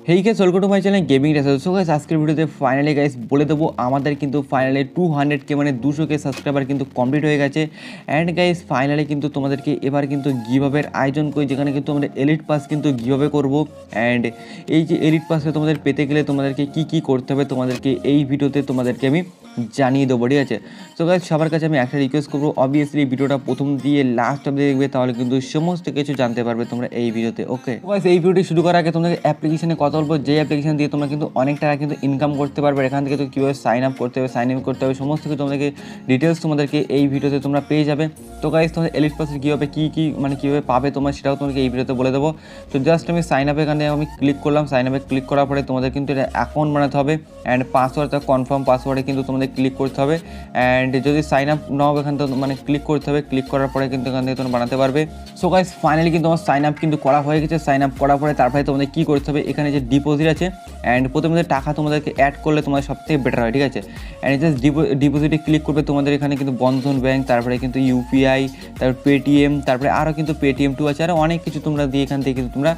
Hey guys, welcome to my channel gaming research. So guys, আজকের ভিডিওতে finally guys বলে দেবো আমাদের কিন্তু ফাইনালি 200K মানে 200K সাবস্ক্রাইবার কিন্তু কমপ্লিট হয়ে গেছে। অ্যান্ড গাইস ফাইনালি কিন্তু তোমাদেরকে এবার কিন্তু গিভঅ্যাওয়ের আয়োজন করি, যেখানে কিন্তু আমরা এলিট পাস কিন্তু গিভঅ্যাওয়ে করবো। অ্যান্ড এই যে এলিট পাসে তোমাদের পেতে গেলে তোমাদেরকে কি করতে হবে তোমাদেরকে এই ভিডিওতে তোমাদেরকে আমি জানিয়ে দেবো, ঠিক আছে। সো গাইস, সবার কাছে আমি একটা রিকোয়েস্ট করবো, অবভিয়াসলি ভিডিওটা প্রথম দিয়ে লাস্ট অব্দি দেখবে, তাহলে কিন্তু সমস্ত কিছু জানতে পারবে তোমরা এই ভিডিওতে। ওকে গাইস, এই ভিডিওটি শুরু করার আগে তোমাদের অ্যাপ্লিকেশনে কথা বলবো, যে অ্যাপ্লিকেশন দিয়ে তোমরা কিন্তু অনেক টাকা কিন্তু ইনকাম করতে পারবে। এখান থেকে তো কীভাবে সাইন আপ করতে হবে, সাইন ইন করতে হবে, সমস্ত কিছু তোমাদেরকে ডিটেলস তোমাদেরকে এই ভিডিওতে তোমরা পেয়ে যাবে। তো গাইস, তোমাদের এলিট পাসে কীভাবে কীভাবে পাবে তোমরা, সেটাও তোমাকে এই ভিডিওতে বলে দেবো। তো জাস্ট আমি সাইন আপে এখানে আমি ক্লিক করলাম। সাইন আপে ক্লিক করার পরে তোমাদের কিন্তু এটা অ্যাকাউন্ট বানাতে হবে। অ্যান্ড পাসওয়ার্ডটা কনফার্ম পাসওয়ার্ডে কিন্তু তোমাদের ক্লিক করতে হবে। অ্যান্ড যদি সাইন আপ নাও এখান থেকে ক্লিক করতে হবে। ক্লিক করার পরে কিন্তু এখান থেকে তোমরা বানাতে পারবে। সো গাইস, ফাইনালি কিন্তু আমার সাইন আপ কিন্তু করা হয়ে গেছে। সাইন আপ করার পরে তারপরে তোমাদের কী করতে হবে, এখানে যে ডিপোজিট আছে অ্যান্ড প্রথমে টাকা তোমাদেরকে অ্যাড করলে তোমাদের সবথেকে বেটার হয়, ঠিক আছে। অ্যান্ড জাস্ট ডিপোজিটে ক্লিক করবে। তোমাদের এখানে কিন্তু বন্ধন ব্যাংক, তারপরে কিন্তু ইউপিআই, তারপর পেটিএম, তারপরে আরও কিন্তু পেটিএম টু আছে, আরও অনেক কিছু তোমরা দিয়ে এখান থেকে কিন্তু তোমরা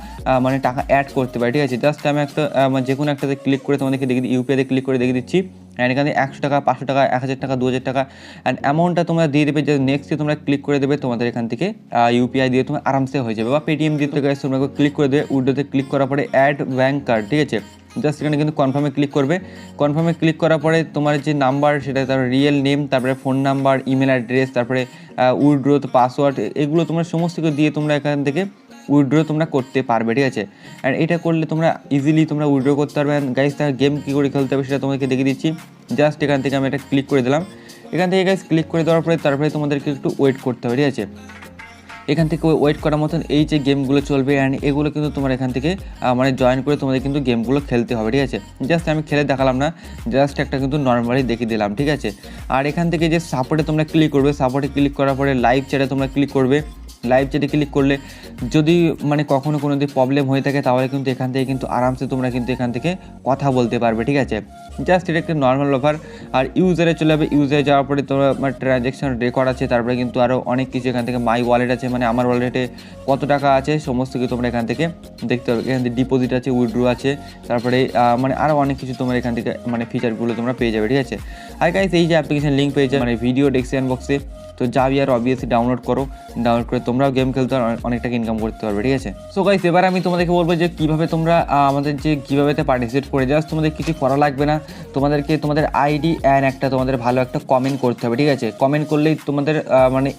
টাকা অ্যাড করতে পারো, ঠিক আছে। জাস্ট আমি একটা যে কোনো একটাতে ক্লিক করে তোমাদেরকে দেখিয়ে দিই, ইউপিআইতে ক্লিক করে দেখিয়ে দিচ্ছি। অ্যান্ড এখানে 100 টাকা, 500 টাকা, 1000 টাকা, 2000 টাকা অ্যান্ড অ্যামাউন্টটা তোমরা দিয়ে দেবে। যে নেক্সটে তোমরা ক্লিক করে দেবে, তোমাদের এখান থেকে ইউপিআই দিয়ে তোমার আরামসে হয়ে যাবে, বা পেটিএম দিয়ে তোমরা ক্লিক করে দেবে। উইডোতে ক্লিক করার পরে অ্যাড ব্যাঙ্ক কার্ড, ঠিক আছে। জাস্ট এখানে কিন্তু কনফার্মে ক্লিক করবে। কনফার্মে ক্লিক করার পরে তোমার যে নাম্বার, সেটা তারপরে রিয়েল নেম, তারপরে ফোন নাম্বার, ইমেল অ্যাড্রেস, তারপরে উইড্রো পাসওয়ার্ড, এগুলো তোমরা সমস্ত কিছু দিয়ে তোমরা এখান থেকে উইড্রো তোমরা করতে পারবে, ঠিক আছে। অ্যান্ড এটা করলে তোমরা ইজিলি তোমরা উইড্রো করতে পারবে। অ্যান্ড গাইস, তার গেম কী করে খেলতে হবে সেটা তোমাদেরকে দেখিয়ে দিচ্ছি। জাস্ট এখান থেকে আমি এটা ক্লিক করে দিলাম। এখান থেকে গাইস ক্লিক করে দেওয়ার পরে তারপরে তোমাদেরকে একটু ওয়েট করতে হবে, ঠিক আছে। এখান থেকে ওয়েট করার মতন এই যে গেমগুলো চলবে, অ্যান্ড এগুলো কিন্তু তোমার এখান থেকে জয়েন করে তোমাদের কিন্তু গেমগুলো খেলতে হবে, ঠিক আছে। জাস্ট আমি খেলে দেখালাম না, জাস্ট একটা কিন্তু নর্মালি দেখিয়ে দিলাম, ঠিক আছে। আর এখান থেকে যে সাপোর্টে তোমরা ক্লিক করবে, সাপোর্টে ক্লিক করার পরে লাইভ চ্যাটে তোমরা ক্লিক করবে। লাইভ চ্যাটে ক্লিক করলে যদি কখনো কোনো দিন প্রবলেম হয়ে থাকে, তাহলে কিন্তু এখান থেকে কিন্তু আরামসে তোমরা কিন্তু এখান থেকে কথা বলতে পারবে, ঠিক আছে। জাস্ট এটা একটা নর্মাল অফার। আর ইউজারে চলে যাবে। ইউজারে যাওয়ার পরে তোমার ট্রানজ্যাকশন রেকর্ড আছে, তারপরে কিন্তু আরও অনেক কিছু এখান থেকে মাই ওয়ালেট আছে, আমার ওয়ালেটে কত টাকা আছে সমস্ত কিছু তোমরা এখান থেকে দেখতে পাবে। এখান থেকে ডিপোজিট আছে, উইথড্র আছে, তারপরে আরও অনেক কিছু তোমরা এখান থেকে ফিচারগুলো তোমরা পেয়ে যাবে, ঠিক আছে। আর গাইস, এই যে অ্যাপ্লিকেশন লিঙ্ক পেয়ে যাবে ভিডিও ডেসক্রিপশন বক্সে, তো যাবি আর অবভিয়াসলি ডাউনলোড করে তোমরাও গেম খেলতে অনেক টাকা ইনকাম করতে পারবে, ঠিক আছে। সো গাইস, এবার আমি তোমাদেরকে বলবো যে কীভাবে তোমরা আমাদের যে গিভঅ্যাওয়েতে পার্টিসিপেট করে। জাস্ট তোমাদের কিছু করা লাগবে না, তোমাদেরকে তোমাদের আইডি অ্যান্ড একটা তোমাদের ভালো একটা কমেন্ট করতে হবে, ঠিক আছে। কমেন্ট করলেই তোমাদের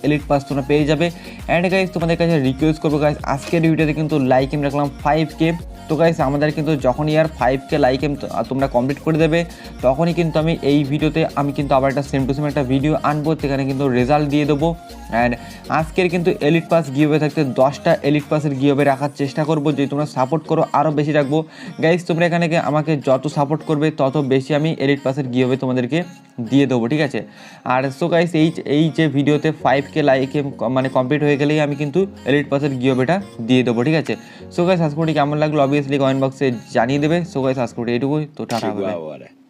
এলিট পাস তোমরা পেয়ে যাবে। অ্যান্ড গাইস, তোমাদের কাছে রিকোয়েস্ট করবো গাইস, আজকের ভিডিওতে কিন্তু লাইক এম রাখলাম 5K। তো গাইস, আমাদের কিন্তু যখনই আর 5K লাইক এম তোমরা কমপ্লিট করে দেবে, তখনই কিন্তু আমি এই ভিডিওতে কিন্তু আবার একটা সেম টু সেম একটা ভিডিও আনবো, সেখানে কিন্তু রেজাল্ট দিয়ে দেবো। অ্যান্ড আজকের কিন্তু এলিট পাস গিভঅ্যাওয়ে থাকতে 10টা এলিট পাসের গিভঅ্যাওয়ে রাখার চেষ্টা করবো, যদি তোমরা সাপোর্ট করো আরও বেশি রাখবো। গাইস, তোমরা এখানে আমাকে যত সাপোর্ট করবে তত বেশি আমি এলিট পাসের গিভঅ্যাওয়ে তোমাদেরকে দিয়ে দেবো, ঠিক আছে। আর সো গাইস, এই যে ভিডিওতে 5K লাইক কমপ্লিট হয়ে গেলেই আমি কিন্তু এলিট পাসের গিভঅ্যাওয়েটা দিয়ে দেবো, ঠিক আছে। সো গাইস, আজকে কেমন লাগলো অবভিয়াসলি কমেন্ট বক্সে জানিয়ে দেবে। সো গাইস, আজকে এইটুকুই, তো টাটা।